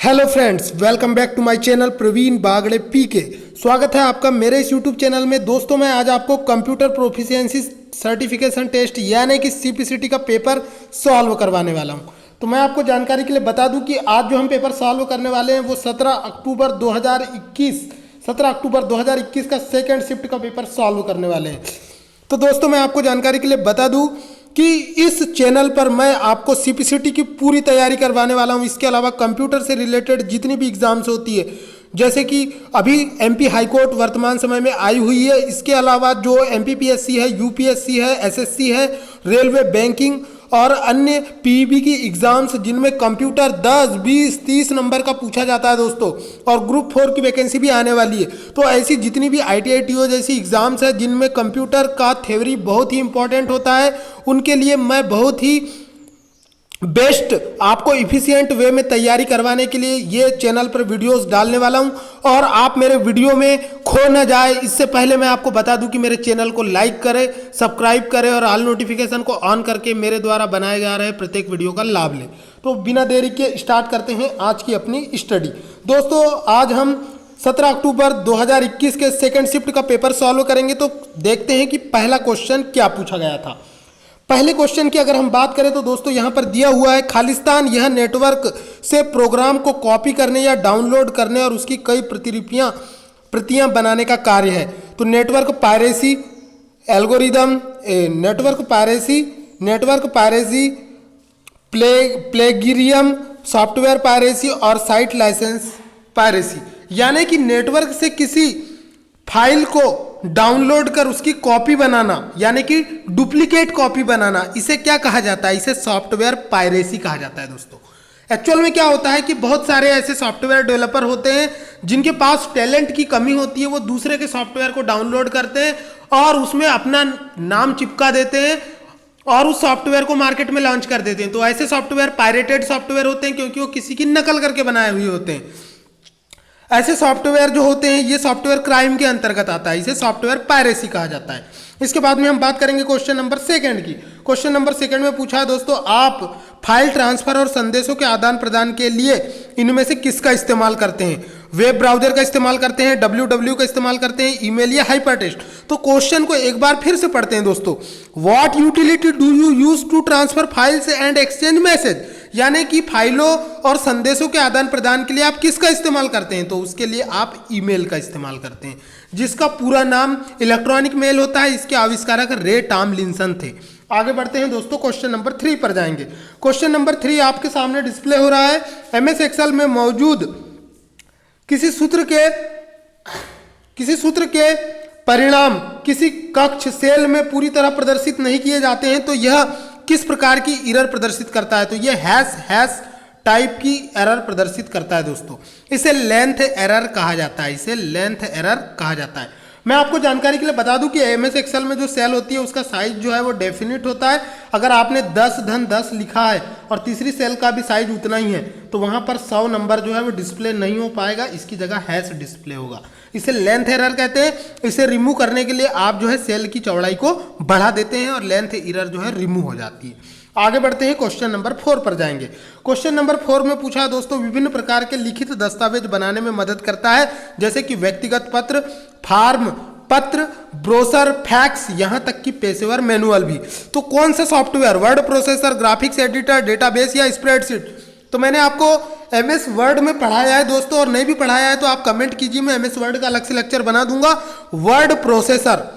Hello friends, welcome back to my channel Praveen Bagde PK. स्वागत है आपका मेरे इस यूट्यूब चैनल में। दोस्तों, मैं आज आपको कंप्यूटर प्रोफिशिएंसी सर्टिफिकेशन टेस्ट यानी कि सीपीसीटी का पेपर सॉल्व करवाने वाला हूं। तो मैं आपको जानकारी के लिए बता दूं कि आज जो हम पेपर सॉल्व करने वाले हैं वो 17 अक्टूबर 2021 का सेकेंड शिफ्ट का पेपर सॉल्व करने वाले हैं। तो दोस्तों, मैं आपको जानकारी के लिए बता दूं कि इस चैनल पर मैं आपको सीपीसीटी की पूरी तैयारी करवाने वाला हूं। इसके अलावा कंप्यूटर से रिलेटेड जितनी भी एग्जाम्स होती है, जैसे कि अभी एमपी हाई कोर्ट वर्तमान समय में आई हुई है, इसके अलावा जो एमपीपीएससी है, यूपीएससी है, एसएससी है, रेलवे, बैंकिंग और अन्य पीईबी की एग्जाम्स जिनमें कंप्यूटर 10, 20, 30 नंबर का पूछा जाता है दोस्तों, और ग्रुप 4 की वैकेंसी भी आने वाली है। तो ऐसी जितनी भी आईटीआई टीओ जैसी एग्जाम्स है जिनमें कंप्यूटर का थ्योरी बहुत ही इंपॉर्टेंट होता है, उनके लिए मैं बहुत ही बेस्ट आपको इफिशिएंट वे में तैयारी करवाने के लिए ये चैनल पर वीडियोस डालने वाला हूं। और आप मेरे वीडियो में खो न जाए, इससे पहले मैं आपको बता दूं कि मेरे चैनल को लाइक करें, सब्सक्राइब करें और ऑल नोटिफिकेशन को ऑन करके मेरे द्वारा बनाए जा रहे प्रत्येक वीडियो का लाभ लें। तो बिना देरी के स्टार्ट करते हैं आज की अपनी स्टडी। दोस्तों, आज हम 17 अक्टूबर 2021 के सेकेंड शिफ्ट का पेपर सॉल्व करेंगे। तो देखते हैं कि पहला क्वेश्चन क्या पूछा गया था। पहले क्वेश्चन की अगर हम बात करें तो दोस्तों यहाँ पर दिया हुआ है, खालिस्तान यह नेटवर्क से प्रोग्राम को कॉपी करने या डाउनलोड करने और उसकी कई प्रतियां बनाने का कार्य है। तो network piracy algorithm, network piracy, plagiarism, software piracy और साइट लाइसेंस पायरेसी। यानी कि नेटवर्क से किसी फाइल को डाउनलोड कर उसकी कॉपी बनाना, यानी कि डुप्लीकेट कॉपी बनाना, इसे क्या कहा जाता है? इसे सॉफ्टवेयर पायरेसी कहा जाता है दोस्तों। एक्चुअल में क्या होता है कि बहुत सारे ऐसे सॉफ्टवेयर डेवलपर होते हैं जिनके पास टैलेंट की कमी होती है, वो दूसरे के सॉफ्टवेयर को डाउनलोड करते हैं और उसमें अपना नाम चिपका देते हैं और उस सॉफ्टवेयर को मार्केट में लॉन्च कर देते हैं। तो ऐसे सॉफ्टवेयर पायरेटेड सॉफ्टवेयर होते हैं क्योंकि वो किसी की नकल करके बनाए हुए होते हैं। ऐसे सॉफ्टवेयर जो होते हैं ये सॉफ्टवेयर क्राइम के अंतर्गत आता है, इसे सॉफ्टवेयर पायरेसी कहा जाता है। इसके बाद में हम बात करेंगे क्वेश्चन नंबर सेकंड की। क्वेश्चन नंबर सेकंड में पूछा है दोस्तों, आप फाइल ट्रांसफर और संदेशों के आदान प्रदान के लिए इनमें से किसका इस्तेमाल करते हैं? वेब ब्राउजर का इस्तेमाल करते हैं, www का इस्तेमाल करते हैं, ईमेल या हाइपरटेक्स्ट? तो क्वेश्चन को एक बार फिर से पढ़ते हैं दोस्तों। What utility do you use to transfer files and exchange message? यानी कि फाइलों और संदेशों के आदान प्रदान के लिए आप किसका इस्तेमाल करते हैं? तो उसके लिए आप ईमेल का इस्तेमाल करते हैं, जिसका पूरा नाम इलेक्ट्रॉनिक मेल होता है। इसके आविष्कारक रे टॉमलिंसन थे। आगे बढ़ते हैं दोस्तों, क्वेश्चन नंबर 3 पर जाएंगे। क्वेश्चन नंबर 3 आपके सामने डिस्प्ले हो रहा है। एमएस एक्सेल में मौजूद किसी सूत्र के परिणाम किसी कक्ष सेल में पूरी तरह प्रदर्शित नहीं किए जाते हैं तो यह किस प्रकार की एरर प्रदर्शित करता है? तो यह हैश टाइप की एरर प्रदर्शित करता है दोस्तों। इसे लेंथ एरर कहा जाता है, इसे लेंथ एरर कहा जाता है। मैं आपको जानकारी के लिए बता दूं कि एमएस एक्सेल में जो सेल होती है उसका साइज जो है वो डेफिनिट होता है। अगर आपने 10-10 लिखा है और तीसरी सेल का भी साइज उतना ही है तो वहां पर 100 नंबर जो है वो डिस्प्ले नहीं हो पाएगा, इसकी जगह हैश डिस्प्ले होगा। इसे लेंथ एरर कहते हैं। इसे रिमूव करने के लिए आप जो है सेल की चौड़ाई को बढ़ा देते हैं और लेंथ एरर जो है रिमूव हो जाती है। आगे बढ़ते हैं, क्वेश्चन नंबर 4 पर जाएंगे। क्वेश्चन नंबर 4 में पूछा है दोस्तों, विभिन्न प्रकार के लिखित दस्तावेज बनाने में मदद करता है, जैसे कि व्यक्तिगत पत्र, फॉर्म पत्र, ब्रोशर, फैक्स, यहां तक कि पेशेवर मैनुअल भी। तो कौन सा software? Word processor, graphics editor, database या स्प्रेडशीट? तो मैंने आपको एमएस वर्ड में पढ़ाया है दोस्तों, और नहीं भी पढ़ाया है तो आप कमेंट कीजिए, मैं एमएस वर्ड का अलग से लेक्चर बना दूंगा। वर्ड प्रोसेसर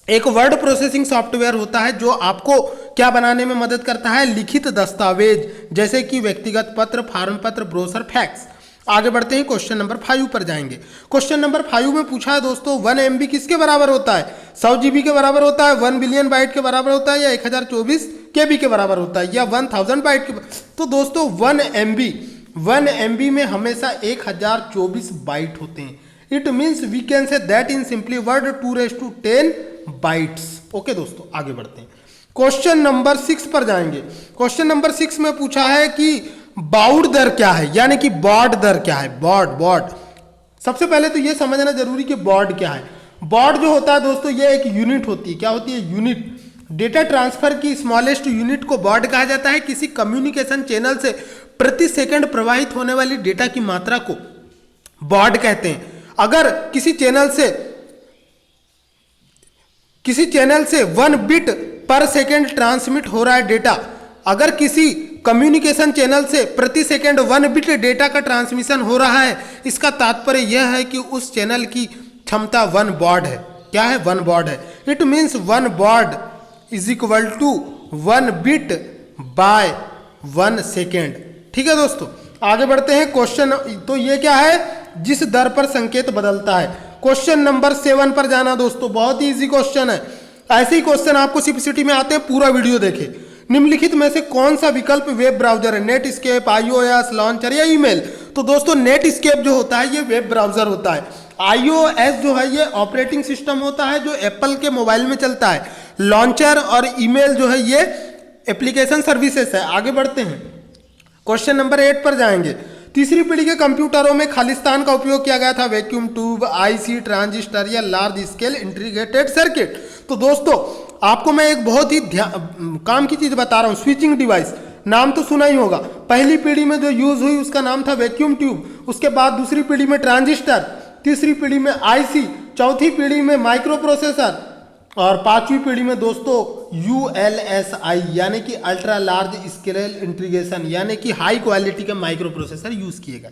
एक वर्ड प्रोसेसिंग सॉफ्टवेयर होता है जो आपको क्या बनाने में मदद करता है? लिखित दस्तावेज, जैसे कि व्यक्तिगत पत्र, फॉर्म पत्र, ब्रोशर, फैक्स। आगे बढ़ते हैं, क्वेश्चन नंबर 5 पर जाएंगे। क्वेश्चन नंबर 5 में पूछा है दोस्तों, 1 MB किसके बराबर होता है? 100 GB के बराबर होता है, 1 बिलियन बाइट के बराबर होता है, या 1024 KB के बराबर होता है, या 1000 बाइट के? तो दोस्तों 1 MB में हमेशा 1024 बाइट होते हैं। It means we can say that in simply word 2⁻10 bytes. Okay दोस्तों, आगे बढ़ते हैं, क्वेश्चन नंबर 6 पर जाएंगे। क्वेश्चन नंबर 6 में पूछा है कि बाउड दर क्या है, यानी कि बॉड दर क्या है? बॉड सबसे पहले तो ये समझना जरूरी कि बॉड क्या है। बॉड जो होता है दोस्तों ये एक यूनिट होती है। क्या होती है? यूनिट। डेटा ट्रांसफर की स्मॉलेस्ट यूनिट को बॉड कहा जाता है। किसी कम्युनिकेशन चैनल से प्रति सेकंड प्रवाहित होने वाली डेटा की मात्रा को बॉड कहते हैं। अगर किसी चैनल से 1 बिट पर सेकंड ट्रांसमिट हो रहा है डेटा, अगर किसी कम्युनिकेशन चैनल से प्रति सेकंड 1 बिट डेटा का ट्रांसमिशन हो रहा है, इसका तात्पर्य यह है कि उस चैनल की क्षमता 1 बॉड है। क्या है? 1 बॉड है। It means 1 baud is equal to 1 bit by 1 second. ठीक है दोस्तों, आगे बढ़ते हैं क्वेश्चन। तो ये क्या है? जिस दर पर संकेत बदलता है। क्वेश्चन नंबर 7 पर जाना दोस्तों, बहुत ही इजी क्वेश्चन है। ऐसे ही क्वेश्चन आपको सीपीसीटी में आते हैं, पूरा वीडियो देखें। निम्नलिखित में से कौन सा विकल्प वेब ब्राउजर है? नेटस्केप, आईओएस, लॉन्चर या ईमेल? तो दोस्तों नेटस्केप जो होता है ये वेब ब्राउजर होता है। आईओएस जो है ये ऑपरेटिंग सिस्टम होता है जो एप्पल के मोबाइल में चलता है। लॉन्चर और ईमेल जो है ये एप्लीकेशन सर्विसेज है। आगे बढ़ते हैं, क्वेश्चन नंबर 8 पर जाएंगे। तीसरी पीढ़ी के कंप्यूटरों में खालिस्तान का उपयोग किया गया था। वैक्यूम ट्यूब, आईसी, ट्रांजिस्टर या लार्ज स्केल इंटीग्रेटेड सर्किट? तो दोस्तों आपको मैं एक बहुत ही काम की चीज बता रहा हूं। स्विचिंग डिवाइस नाम तो सुना ही होगा। पहली पीढ़ी में जो यूज हुई उसका नाम था वैक्यूम ट्यूब, उसके बाद दूसरी पीढ़ी में ट्रांजिस्टर, तीसरी पीढ़ी में आईसी, चौथी पीढ़ी में माइक्रो प्रोसेसर और पांचवी पीढ़ी में दोस्तों यूएलएसआई यानी कि अल्ट्रा लार्ज स्केल इंटीग्रेशन यानी कि हाई क्वालिटी के माइक्रो प्रोसेसर यूज किए गए।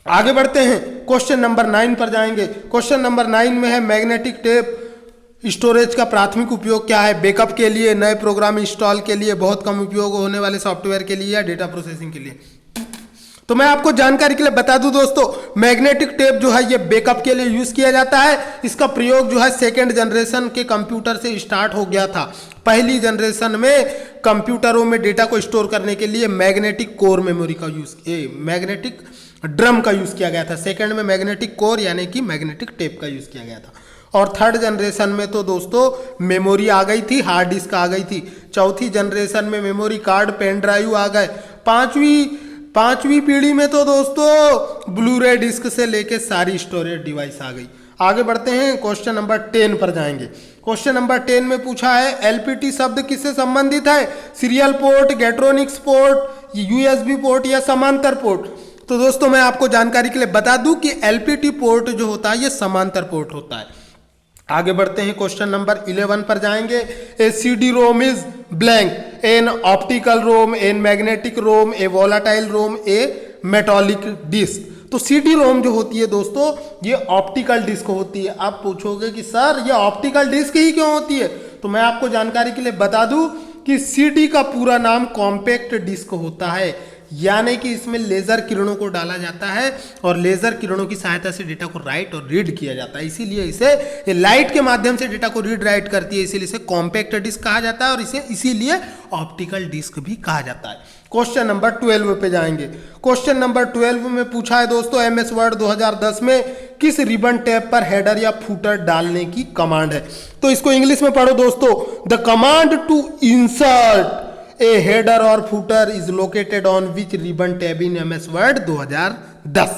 आगे बढ़ते हैं, क्वेश्चन नंबर 9 पर जाएंगे। क्वेश्चन नंबर 9 में है मैग्नेटिक टेप स्टोरेज का प्राथमिक उपयोग क्या है? बैकअप के लिए, नए प्रोग्राम इंस्टॉल के लिए, बहुत कम उपयोग होने वाले सॉफ्टवेयर के लिए या डेटा प्रोसेसिंग के लिए? तो मैं आपको जानकारी के लिए बता दूं दोस्तों, मैग्नेटिक टेप जो है ये बैकअप के लिए यूज किया जाता है। इसका प्रयोग जो है सेकेंड जनरेशन के कंप्यूटर से स्टार्ट हो गया था। पहली जनरेशन में कंप्यूटरों में डेटा को स्टोर करने के लिए मैग्नेटिक कोर मेमोरी का मैग्नेटिक ड्रम का यूज किया गया था। सेकेंड में मैग्नेटिक कोर यानी कि मैग्नेटिक टेप का यूज किया गया था। और थर्ड जनरेशन में तो दोस्तों मेमोरी आ गई थी, हार्ड डिस्क आ गई थी। चौथी जनरेशन में मेमोरी कार्ड, पेन ड्राइव आ गए। पांचवी पीढ़ी में तो दोस्तों ब्लूरे डिस्क से लेके सारी स्टोरेज डिवाइस आ गई। आगे बढ़ते हैं, क्वेश्चन नंबर 10 पर जाएंगे। क्वेश्चन नंबर 10 में पूछा है एलपीटी शब्द किससे संबंधित है? सीरियल पोर्ट, गैट्रोनिक्स पोर्ट, यूएसबी पोर्ट या समांतर पोर्ट? तो दोस्तों मैं आपको जानकारी के लिए बता दूं कि एलपीटी पोर्ट जो होता है ये समांतर पोर्ट होता है। आगे बढ़ते हैं, क्वेश्चन नंबर 11 पर जाएंगे। A CD ROM is blank, an optical ROM, an magnetic ROM, a volatile ROM, a metallic disk? तो सीडी रोम जो होती है दोस्तों ये ऑप्टिकल डिस्क होती है। आप पूछोगे कि सर ये ऑप्टिकल डिस्क ही क्यों होती है? तो मैं आपको जानकारी के लिए बता दूं कि सीडी का पूरा नाम कॉम्पैक्ट डिस्क होता है, यानी कि इसमें लेजर किरणों को डाला जाता है और लेजर किरणों की सहायता से डेटा को राइट और रीड किया जाता है। इसीलिए इसे लाइट के माध्यम से डेटा को रीड राइट करती है, इसीलिए इसे कॉम्पैक्ट डिस्क कहा जाता है और इसे इसीलिए ऑप्टिकल डिस्क भी कहा जाता है। क्वेश्चन नंबर 12 पे जाएंगे। क्वेश्चन नंबर 12 में पूछा है दोस्तों एमएस वर्ड 2010 में किस रिबन टैब पर हेडर या फूटर डालने की कमांड है? तो इसको इंग्लिश में पढ़ो दोस्तों। The command to insert a header और footer is located on which ribbon tab in MS Word 2010?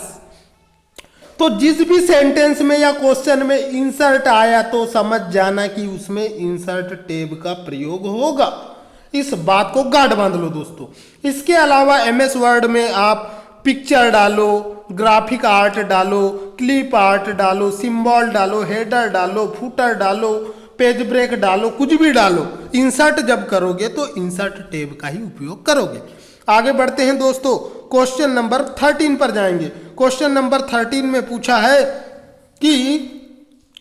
तो जिस भी सेंटेंस में या क्वेश्चन में इंसर्ट आया तो समझ जाना कि उसमें इंसर्ट टैब का प्रयोग होगा। इस बात को गाढ़ बांध लो दोस्तों। इसके अलावा एमएस वर्ड में आप पिक्चर डालो, ग्राफिक आर्ट डालो, क्लिप आर्ट डालो, सिंबल डालो, हेडर डालो, फूटर डालो, पेज ब्रेक डालो, कुछ भी डालो, इंसर्ट जब करोगे तो इंसर्ट टैब का ही उपयोग करोगे। आगे बढ़ते हैं दोस्तों, क्वेश्चन नंबर 13 पर जाएंगे। क्वेश्चन नंबर 13 में पूछा है कि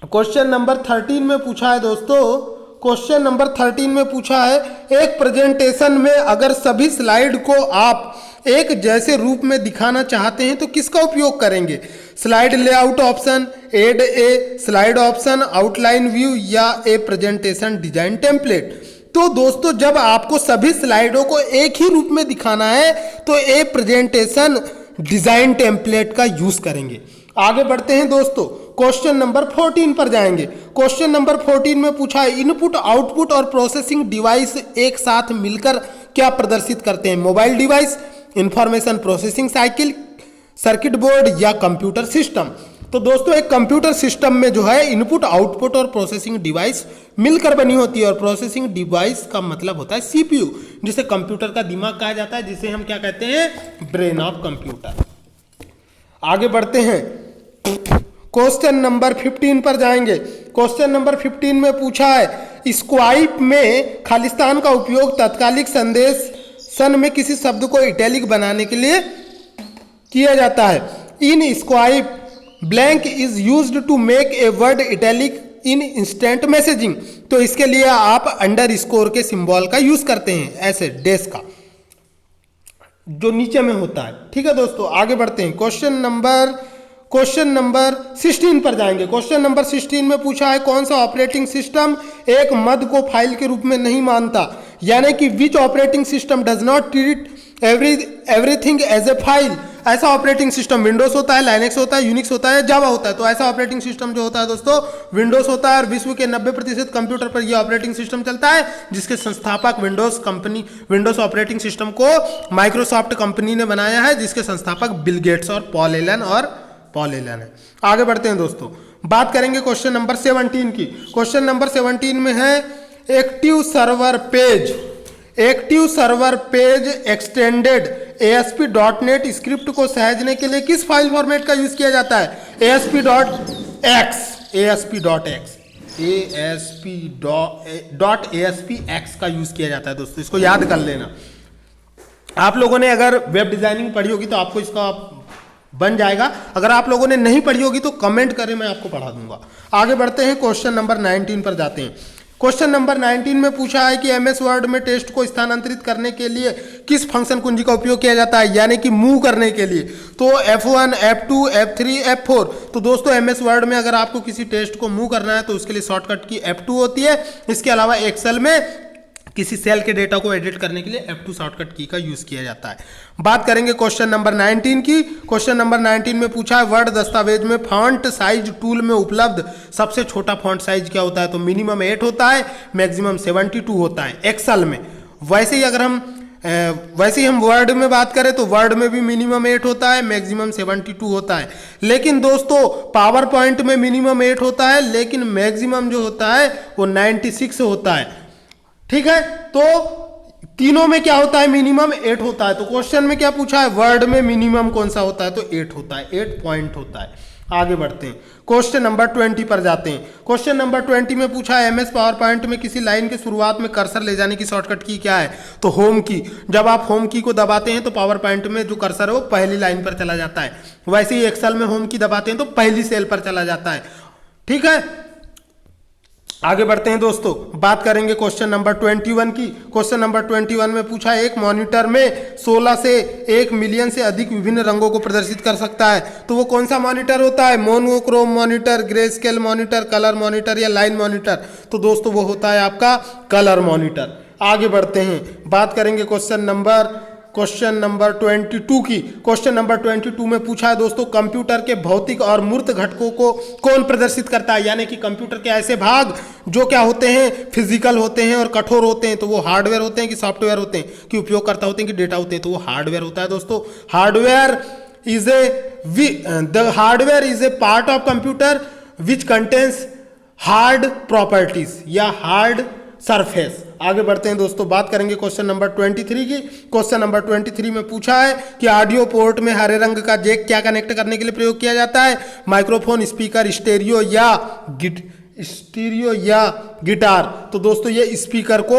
क्वेश्चन नंबर 13 में पूछा है दोस्तों, क्वेश्चन नंबर 13 में पूछा है एक प्रेजेंटेशन में अगर सभी स्लाइड को आप एक जैसे रूप में दिखाना चाहते हैं तो किसका उपयोग करेंगे? स्लाइड लेआउट ऑप्शन, एड ए स्लाइड ऑप्शन, आउटलाइन व्यू या ए प्रेजेंटेशन डिजाइन टेम्पलेट? तो दोस्तों जब आपको सभी स्लाइडों को एक ही रूप में दिखाना है तो ए प्रेजेंटेशन डिजाइन टेम्पलेट का यूज करेंगे। आगे बढ़ते हैं दोस्तों, क्वेश्चन नंबर 14 पर जाएंगे। क्वेश्चन नंबर 14 में पूछा है इनपुट, आउटपुट और प्रोसेसिंग डिवाइस एक साथ मिलकर क्या प्रदर्शित करते हैं? Mobile device, information processing cycle, circuit board या कंप्यूटर सिस्टम? तो दोस्तों एक कंप्यूटर सिस्टम में जो है इनपुट आउटपुट और प्रोसेसिंग डिवाइस मिलकर बनी होती है, और प्रोसेसिंग डिवाइस का मतलब होता है सीपीयू, जिसे कंप्यूटर का दिमाग कहा जाता है, जिसे हम क्या कहते हैं, ब्रेन ऑफ कंप्यूटर। आगे बढ़ते हैं, क्वेश्चन नंबर 15 पर जाएंगे। क्वेश्चन नंबर 15 में पूछा है स्क्वाइप में खालिस्तान का उपयोग तत्कालिक संदेशन में किसी शब्द को इटैलिक बनाने के लिए किया जाता है। In Skype blank is used to make a word italic in instant messaging. तो इसके लिए आप अंडर स्कोर के सिंबल का यूज करते हैं, ऐसे डैश का जो नीचे में होता है। ठीक है दोस्तों, आगे बढ़ते हैं। क्वेश्चन नंबर 16 पर जाएंगे। क्वेश्चन नंबर 16 में पूछा है कौन सा ऑपरेटिंग सिस्टम एक मद को फाइल के रूप में नहीं मानता, यानी कि which operating system does not treat everything as a file. ऐसा ऑपरेटिंग सिस्टम विंडोज होता है, लाइनेक्स होता है, यूनिक्स होता है, जावा होता है। तो ऐसा ऑपरेटिंग सिस्टम जो होता है दोस्तों विंडोज होता है, और विश्व के 90% कंप्यूटर पर यह ऑपरेटिंग सिस्टम चलता है, जिसके संस्थापक विंडोज ऑपरेटिंग सिस्टम को माइक्रोसॉफ्ट कंपनी ने बनाया है, जिसके संस्थापक बिल गेट्स और पॉल एलन है। आगे बढ़ते हैं दोस्तों, बात करेंगे क्वेश्चन नंबर 17 की। क्वेश्चन नंबर 17 में है active server page extended ASP.NET script को सहेजने के लिए किस फाइल फॉर्मेट का यूज किया जाता है? ASP.ASPX का यूज किया जाता है दोस्तों, इसको याद कर लेना। आप लोगों ने अगर वेब डिजाइनिंग पढ़ी होगी तो आपको इसका बन जाएगा, अगर आप लोगों ने नहीं पढ़ी होगी तो कमेंट करें, मैं आपको पढ़ा दूंगा। आगे बढ़ते हैं, क्वेश्चन नंबर 19 पर जाते हैं। क्वेश्चन नंबर 19 में पूछा है कि MS वर्ड में टेक्स्ट को स्थानांतरित करने के लिए किस फंक्शन कुंजी का उपयोग किया जाता है, यानी कि मूव करने के लिए। तो F1, F2, F3, F4। तो दोस्तों MS वर्ड में अगर आपको किसी टेक्स्ट को मूव करना है तो उसके लिए शॉर्टकट की F2 होती है। इसके अलावा एक्सेल में किसी सेल के डेटा को एडिट करने के लिए F2 शॉर्टकट की का यूज किया जाता है। बात करेंगे क्वेश्चन नंबर 19 की। क्वेश्चन नंबर 19 में पूछा है वर्ड दस्तावेज में फॉन्ट साइज टूल में उपलब्ध सबसे छोटा फॉन्ट साइज क्या होता है? तो मिनिमम 8 होता है, मैक्सिमम 72 होता है एक्सेल में। वैसे ही हम वर्ड में बात करें तो वर्ड में भी मिनिमम 8 होता है, मैक्सिमम 72 होता है। लेकिन दोस्तों पावर पॉइंट में मिनिमम 8 होता है, लेकिन मैक्सिमम जो होता है वो 96 होता है। ठीक है, तो तीनों में क्या होता है? मिनिमम 8 होता है। तो क्वेश्चन में क्या पूछा है? वर्ड में मिनिमम कौन सा होता है? तो 8 होता है, 8 पॉइंट होता है। आगे बढ़ते हैं, क्वेश्चन नंबर 20 पर जाते हैं। क्वेश्चन नंबर 20 में पूछा है MS पावर पॉइंट में किसी लाइन के शुरुआत में कर्सर ले जाने की शॉर्टकट की क्या है? तो होम की। जब आप होम की को दबाते हैं तो पावर पॉइंट में जो कर्सर है वो पहली लाइन पर चला जाता है। वैसे ही एक्सेल में होम की दबाते हैं तो पहली सेल पर चला जाता है। ठीक है, आगे बढ़ते हैं दोस्तों, बात करेंगे क्वेश्चन नंबर 21 की। क्वेश्चन नंबर 21 में पूछा है एक मॉनिटर में 16 से 1 मिलियन से अधिक विभिन्न रंगों को प्रदर्शित कर सकता है। तो वो कौन सा मॉनिटर होता है? Monochrome monitor, grey scale monitor, colour monitor या लाइन मॉनिटर? तो दोस्तों वो होता है आपका कलर मॉनिटर। आगे बढ़ते हैं, बात करेंगे क्वेश्चन नंबर 22 की। क्वेश्चन नंबर 22 में पूछा है दोस्तों कंप्यूटर के भौतिक और मूर्त घटकों को कौन प्रदर्शित करता है? यानी कि कंप्यूटर के ऐसे भाग जो क्या होते हैं, फिजिकल होते हैं और कठोर होते हैं। तो वो हार्डवेयर होते हैं कि सॉफ्टवेयर होते हैं, कि उपयोगकर्ता होते हैं कि डेटा होते हैं? तो वो हार्डवेयर होता है दोस्तों। Hardware is a part of computer which contains hard properties या हार्ड सरफेस। आगे बढ़ते हैं दोस्तों, बात करेंगे क्वेश्चन नंबर 23 की। क्वेश्चन नंबर 23 में पूछा है कि ऑडियो पोर्ट में हरे रंग का जैक क्या कनेक्ट करने के लिए प्रयोग किया जाता है? माइक्रोफोन, स्पीकर, स्टेरियो या गिटार? तो दोस्तों ये स्पीकर को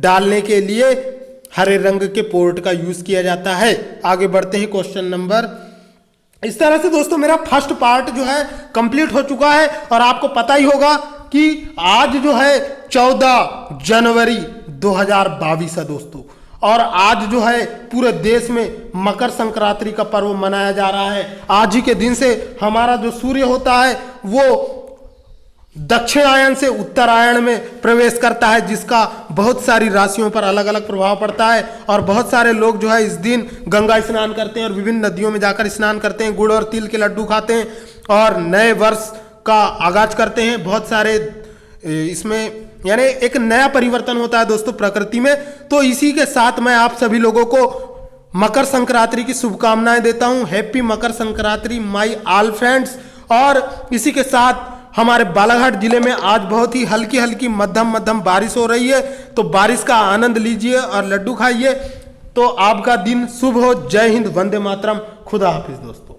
डालने के लिए हरे रंग के पोर्ट का यूज किया जाता है। आगे बढ़ते हैं क्वेश्चन नंबर, इस तरह से दोस्तों मेरा फर्स्ट पार्ट जो है कंप्लीट हो चुका है। और आपको पता ही होगा कि आज जो है 14 जनवरी 2022 है दोस्तों, और आज जो है पूरे देश में मकर संक्रांति का पर्व मनाया जा रहा है। आज ही के दिन से हमारा जो सूर्य होता है वो दक्षिणायन से उत्तरायण में प्रवेश करता है, जिसका बहुत सारी राशियों पर अलग अलग प्रभाव पड़ता है। और बहुत सारे लोग जो है इस दिन गंगा स्नान करते हैं और विभिन्न नदियों में जाकर स्नान करते हैं, गुड़ और तिल के लड्डू खाते हैं और नए वर्ष का आगाज करते हैं। बहुत सारे इसमें यानी एक नया परिवर्तन होता है दोस्तों प्रकृति में। तो इसी के साथ मैं आप सभी लोगों को मकर संक्रांति की शुभकामनाएं देता हूं। Happy Makar Sankranti my all friends. और इसी के साथ हमारे बालाघाट जिले में आज बहुत ही हल्की हल्की मध्यम मध्यम बारिश हो रही है। तो बारिश का आनंद लीजिए और लड्डू खाइए। तो आपका दिन शुभ हो। जय हिंद, वंदे मातरम, खुदा हाफिज दोस्तों।